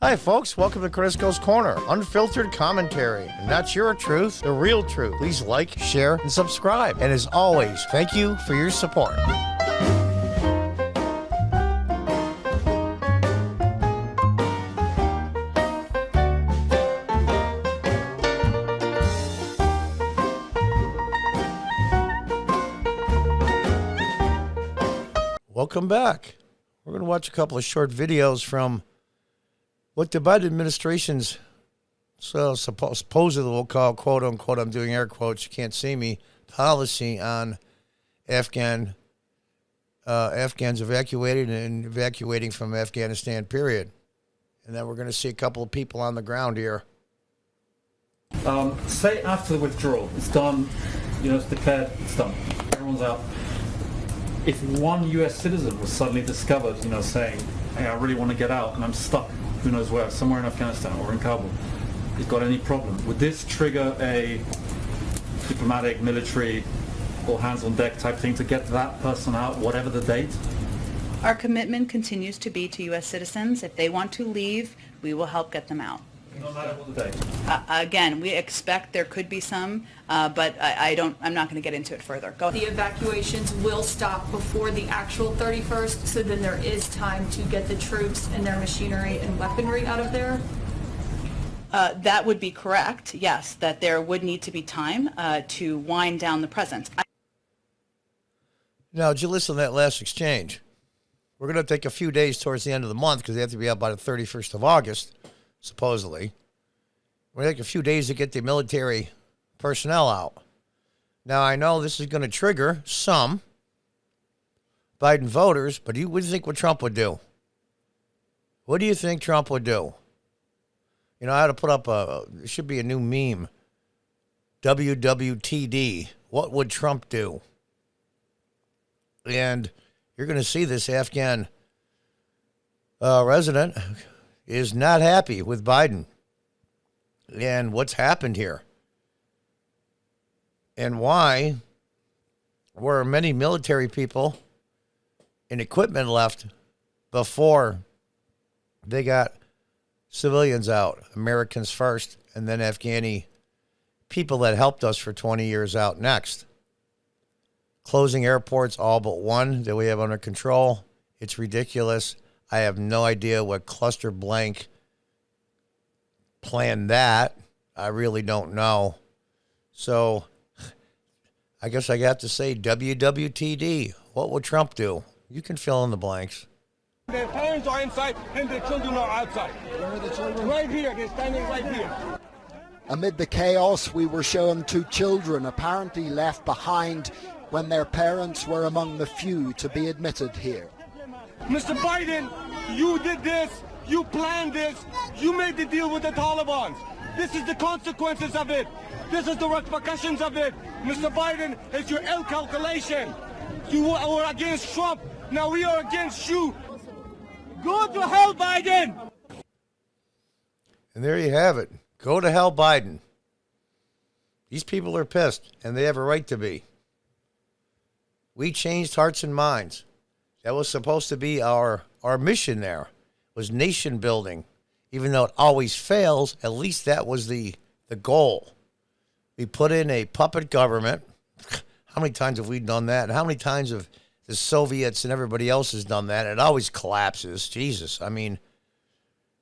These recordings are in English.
Hi, folks. Welcome to Crisco's Corner. Unfiltered commentary. And that's your truth, the real truth. Please like, share, and subscribe. And as always, thank you for your support. Welcome back. We're going to watch a couple of short videos from what the Biden administration's supposedly we'll call, quote unquote, I'm doing air quotes, you can't see me, policy on Afghans evacuated and evacuating from Afghanistan, period. And then we're going to see a couple of people on the ground here. Say after the withdrawal, it's done, it's declared, it's done, everyone's out. If one US citizen was suddenly discovered, saying, hey, I really want to get out and I'm stuck, who knows where, somewhere in Afghanistan or in Kabul, has got any problem, would this trigger a diplomatic, military, all hands on deck type thing to get that person out, whatever the date? Our commitment continues to be to U.S. citizens. If they want to leave, we will help get them out. No matter what the date? Again, we expect there could be some, but I'm not going to get into it further. Go ahead. The evacuations will stop before the actual 31st, so then there is time to get the troops and their machinery and weaponry out of there? That would be correct, yes, that there would need to be time to wind down the presence. Now, did you listen to that last exchange? We're going to take a few days towards the end of the month because they have to be out by the 31st of August. Supposedly. We're going to take a few days to get the military personnel out. Now, I know this is going to trigger some Biden voters, but what do you think what Trump would do? What do you think Trump would do? I had to put up there should be a new meme. WWTD. What would Trump do? And you're going to see this Afghan resident is not happy with Biden and what's happened here and why were many military people and equipment left before they got civilians out, Americans first, and then Afghani people that helped us for 20 years out next. Closing airports, all but one that we have under control. It's ridiculous. I have no idea what cluster blank planned that. I really don't know. So I guess I got to say WWTD. What would Trump do? You can fill in the blanks. Their parents are inside and their children are outside. Where are the children? Right here. They're standing right here. Amid the chaos, we were shown two children apparently left behind when their parents were among the few to be admitted here. Mr. Biden, you did this, you planned this, you made the deal with the Taliban. This is the consequences of it. This is the repercussions of it. Mr. Biden, it's your ill calculation. You were against Trump, now we are against you. Go to hell, Biden! And there you have it. Go to hell, Biden. These people are pissed, and they have a right to be. We changed hearts and minds. That was supposed to be our mission there, was nation building. Even though it always fails, at least that was the goal. We put in a puppet government. How many times have we done that? And how many times have the Soviets and everybody else has done that? It always collapses. Jesus. I mean,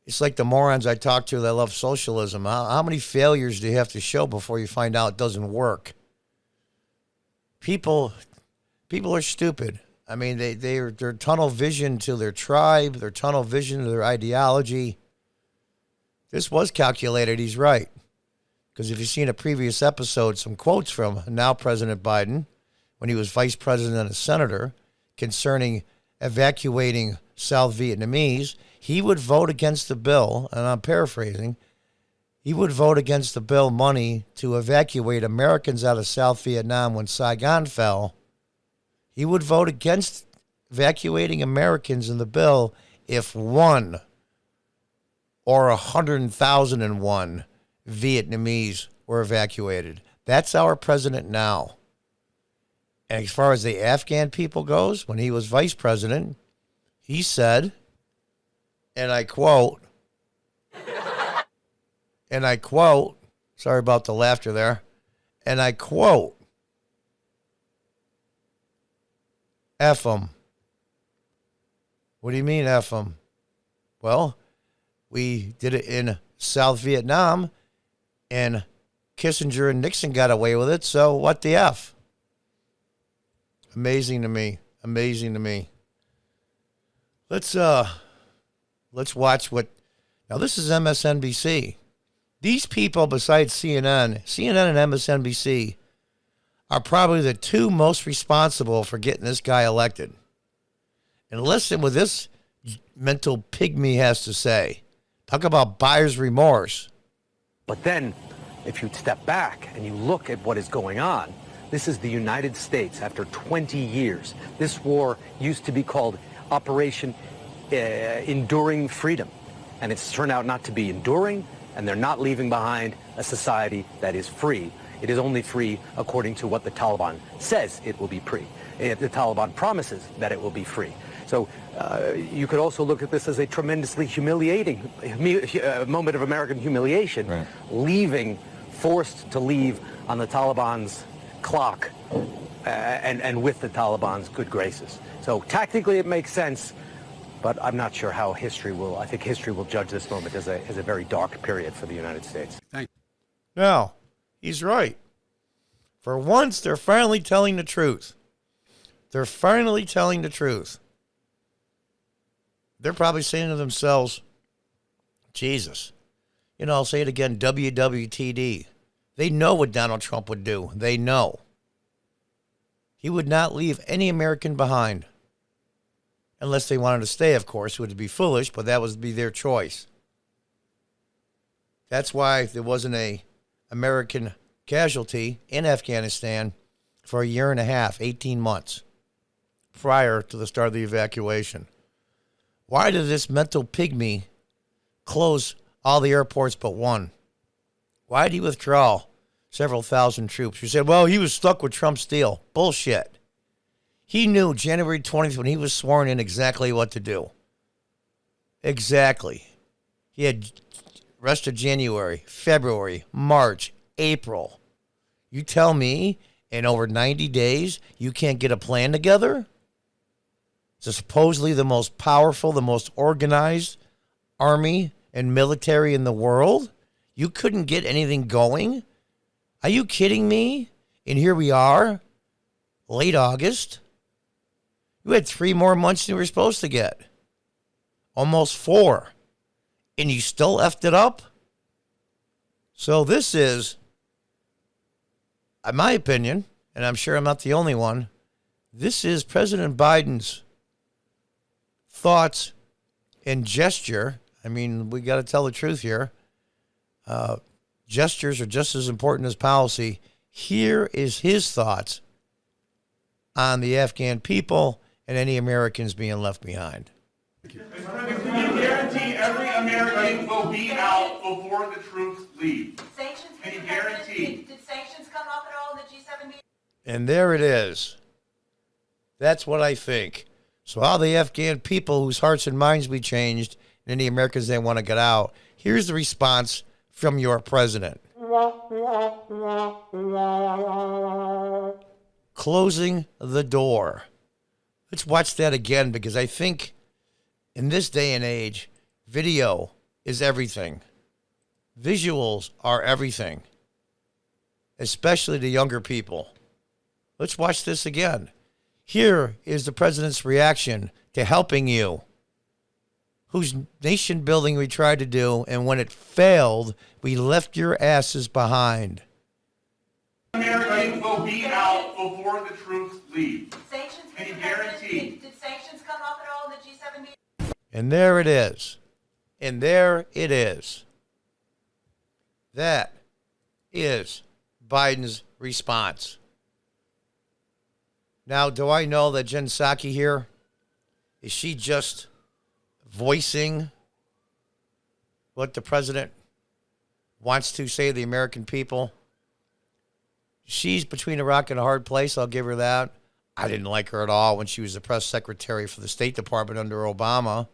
it's like the morons I talk to that love socialism. How many failures do you have to show before you find out it doesn't work? People are stupid. I mean, they're tunnel vision to their tribe, their tunnel vision to their ideology. This was calculated. He's right. Because if you've seen a previous episode, some quotes from now President Biden, when he was vice president and a senator, concerning evacuating South Vietnamese, he would vote against the bill, and I'm paraphrasing, he would vote against the bill money to evacuate Americans out of South Vietnam when Saigon fell. He would vote against evacuating Americans in the bill if one or 100,001 Vietnamese were evacuated. That's our president now. And as far as the Afghan people goes, when he was vice president, he said, and I quote, and I quote, sorry about the laughter there, and I quote, F them. What do you mean F them? Well, we did it in South Vietnam, and Kissinger and Nixon got away with it, so what the F? Amazing to me. Amazing to me. Let's watch what... Now, this is MSNBC. These people, besides CNN and MSNBC, are probably the two most responsible for getting this guy elected. And listen what this mental pygmy has to say. Talk about buyer's remorse. But then, if you step back and you look at what is going on, this is the United States after 20 years. This war used to be called Operation Enduring Freedom. And it's turned out not to be enduring, and they're not leaving behind a society that is free. It is only free according to what the Taliban says it will be free. The Taliban promises that it will be free. So you could also look at this as a tremendously humiliating moment of American humiliation, right. Forced to leave on the Taliban's clock and with the Taliban's good graces. So tactically it makes sense, but I'm not sure how history will, I think history will judge this moment as a very dark period for the United States. No, he's right. For once, they're finally telling the truth. They're finally telling the truth. They're probably saying to themselves, Jesus, I'll say it again, WWTD. They know what Donald Trump would do. They know. He would not leave any American behind. Unless they wanted to stay, of course, it would be foolish, but that would be their choice. That's why there wasn't a American casualty in Afghanistan for a year and a half, 18 months, prior to the start of the evacuation. Why did this mental pygmy close all the airports but one? Why did he withdraw several thousand troops? You said, well, he was stuck with Trump's deal. Bullshit. He knew January 20th when he was sworn in exactly what to do. Exactly. He had rest of January, February, March, April. You tell me in over 90 days you can't get a plan together? It's supposedly the most powerful, the most organized army and military in the world. You couldn't get anything going? Are you kidding me? And here we are, late August. You had 3 more months than you were supposed to get. Almost 4. And you still effed it up? So this is, in my opinion, and I'm sure I'm not the only one, this is President Biden's thoughts and gesture. I mean, we got to tell the truth here. Gestures are just as important as policy. Here is his thoughts on the Afghan people and any Americans being left behind. Can you guarantee every American will be out before the troops leave? Sanctions, can you guarantee? Did sanctions come up at all in the G7 meeting? And there it is. That's what I think. So all the Afghan people whose hearts and minds we changed, and any Americans that want to get out, here's the response from your president. Closing the door. Let's watch that again, because I think in this day and age, video is everything. Visuals are everything, especially to younger people. Let's watch this again. Here is the president's reaction to helping you, whose nation building we tried to do, and when it failed, we left your asses behind. Americans will be out before the troops leave. Sanctions, can you guarantee? Did sanctions come up at all in the G7 meeting? And there it is. And there it is. That is Biden's response. Now, do I know that Jen Psaki here, is she just voicing what the president wants to say to the American people? She's between a rock and a hard place, I'll give her that. I didn't like her at all when she was the press secretary for the State Department under Obama.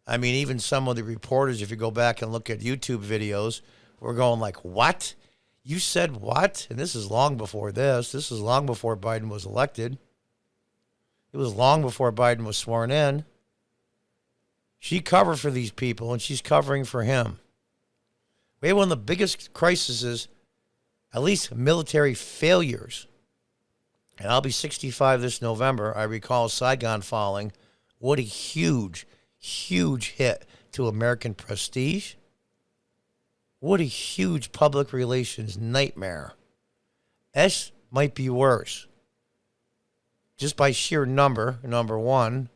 I mean, even some of the reporters, if you go back and look at YouTube videos, were going like, what? You said what? And this is long before this. This is long before Biden was elected. It was long before Biden was sworn in. She covered for these people, and she's covering for him. We had one of the biggest crises, at least military failures. And I'll be 65 this November. I recall Saigon falling. What a huge, huge hit to American prestige. What a huge public relations nightmare. S might be worse. Just by sheer number one.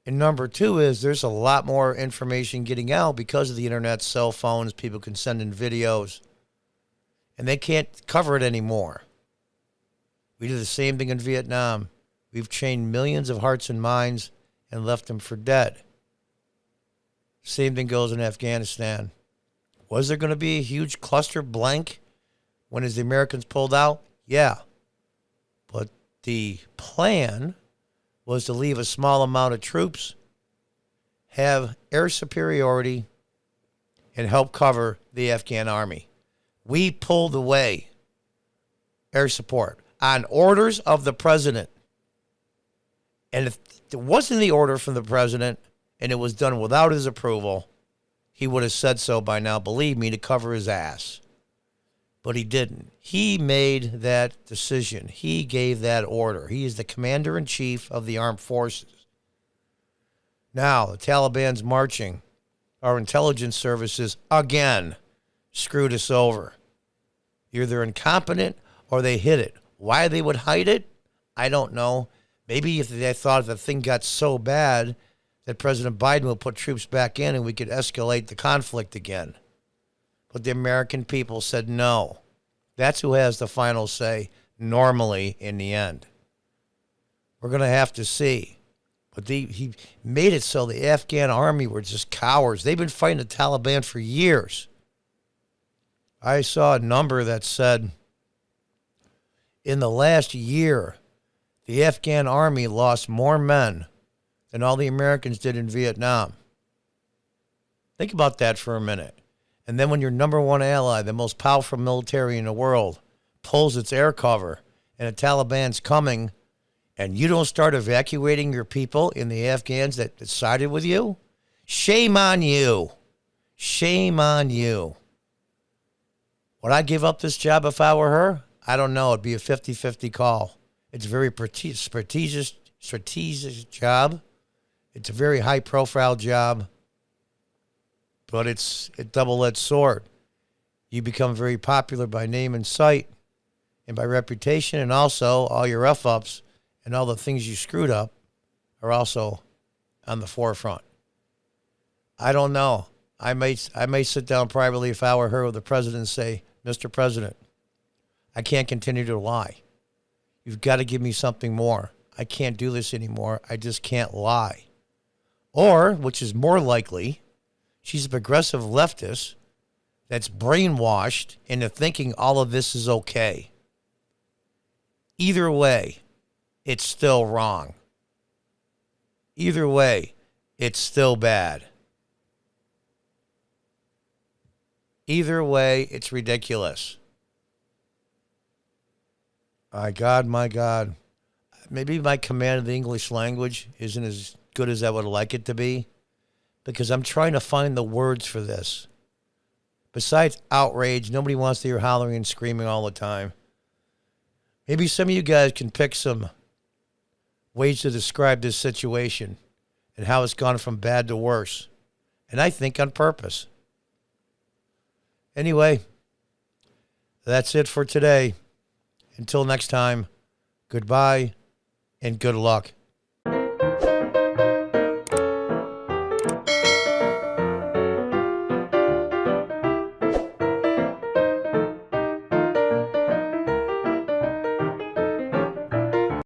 And number two is there's a lot more information getting out because of the internet, cell phones, people can send in videos. And they can't cover it anymore. We did the same thing in Vietnam. We've chained millions of hearts and minds and left them for dead. Same thing goes in Afghanistan. Was there going to be a huge cluster blank when as the Americans pulled out? Yeah. But the plan was to leave a small amount of troops, have air superiority, and help cover the Afghan army. We pulled away air support on orders of the president. And if it wasn't the order from the president and it was done without his approval, he would have said so by now, believe me, to cover his ass. But he didn't. He made that decision. He gave that order. He is the commander-in-chief of the armed forces. Now, the Taliban's marching. Our intelligence services, again, screwed us over. Either they're incompetent or they hid it. Why they would hide it, I don't know. Maybe if they thought the thing got so bad that President Biden will put troops back in and we could escalate the conflict again. But the American people said no. That's who has the final say normally in the end. We're going to have to see. But he made it so the Afghan army were just cowards. They've been fighting the Taliban for years. I saw a number that said in the last year, the Afghan army lost more men than all the Americans did in Vietnam. Think about that for a minute. And then when your number one ally, the most powerful military in the world, pulls its air cover and the Taliban's coming, and you don't start evacuating your people in the Afghans that sided with you, shame on you. Shame on you. Would I give up this job if I were her? I don't know. It'd be a 50-50 call. It's a very strategic job. It's a very high-profile job. But it's a double-edged sword. You become very popular by name and sight and by reputation, and also all your F-ups and all the things you screwed up are also on the forefront. I don't know. I may sit down privately if I were her with the president and say, Mr. President, I can't continue to lie. You've got to give me something more. I can't do this anymore. I just can't lie. Or, which is more likely, she's a progressive leftist that's brainwashed into thinking all of this is okay. Either way, it's still wrong. Either way, it's still bad. Either way, it's ridiculous. My God. Maybe my command of the English language isn't as good as I would like it to be, because I'm trying to find the words for this. Besides outrage, nobody wants to hear hollering and screaming all the time. Maybe some of you guys can pick some ways to describe this situation and how it's gone from bad to worse. And I think on purpose. Anyway, that's it for today. Until next time, goodbye and good luck.